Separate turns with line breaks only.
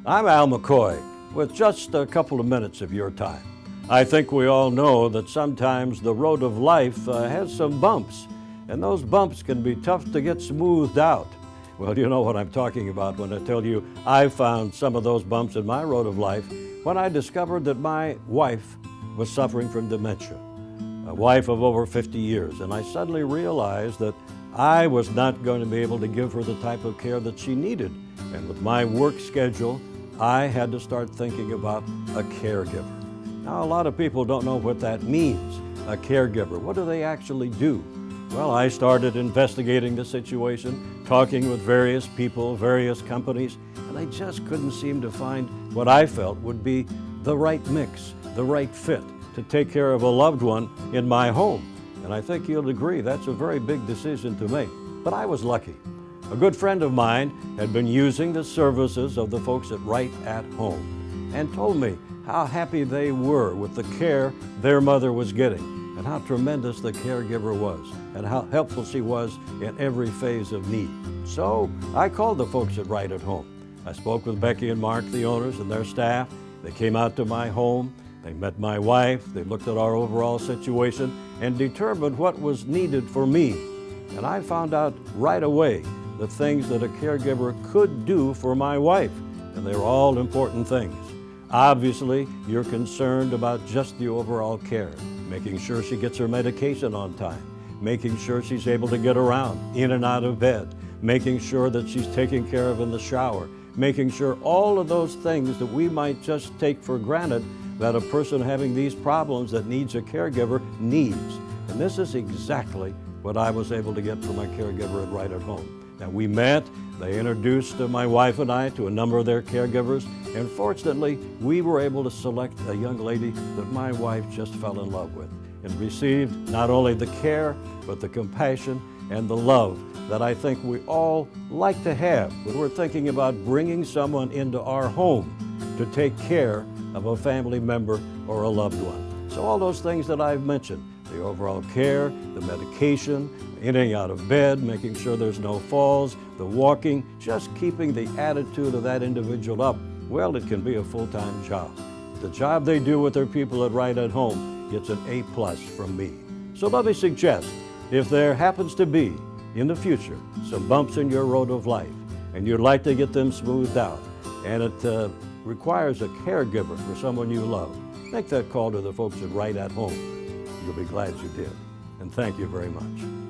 I'm Al McCoy with just a couple of minutes of your time. I think we all know that sometimes the road of life has some bumps, and those bumps can be tough to get smoothed out. Well, you know what I'm talking about when I tell you I found some of those bumps in my road of life when I discovered that my wife was suffering from dementia, a wife of over 50 years, and I suddenly realized that I was not going to be able to give her the type of care that she needed. And with my work schedule, I had to start thinking about a caregiver. Now, a lot of people don't know what that means, a caregiver. What do they actually do? Well, I started investigating the situation, talking with various people, various companies, and I just couldn't seem to find what I felt would be the right mix, the right fit to take care of a loved one in my home. And I think you'll agree that's a very big decision to make. But I was lucky. A good friend of mine had been using the services of the folks at Right at Home and told me how happy they were with the care their mother was getting and how tremendous the caregiver was and how helpful she was in every phase of need. So I called the folks at Right at Home. I spoke with Becky and Mark, the owners, and their staff. They came out to my home. They met my wife. They looked at our overall situation and determined what was needed for me. And I found out right away the things that a caregiver could do for my wife, and they're all important things. Obviously, you're concerned about just the overall care, making sure she gets her medication on time, making sure she's able to get around, in and out of bed, making sure that she's taken care of in the shower, making sure all of those things that we might just take for granted that a person having these problems that needs a caregiver needs. And this is exactly what I was able to get from my caregiver at Right at Home. Now, we met, they introduced my wife and I to a number of their caregivers, and fortunately, we were able to select a young lady that my wife just fell in love with and received not only the care, but the compassion and the love that I think we all like to have when we're thinking about bringing someone into our home to take care of a family member or a loved one. So all those things that I've mentioned, the overall care, the medication, in and out of bed, making sure there's no falls, the walking, just keeping the attitude of that individual up, well, it can be a full-time job. The job they do with their people at Right at Home gets an A+ from me. So let me suggest, if there happens to be, in the future, some bumps in your road of life, and you'd like to get them smoothed out, and it requires a caregiver for someone you love, make that call to the folks at Right at Home. You'll be glad you did. And thank you very much.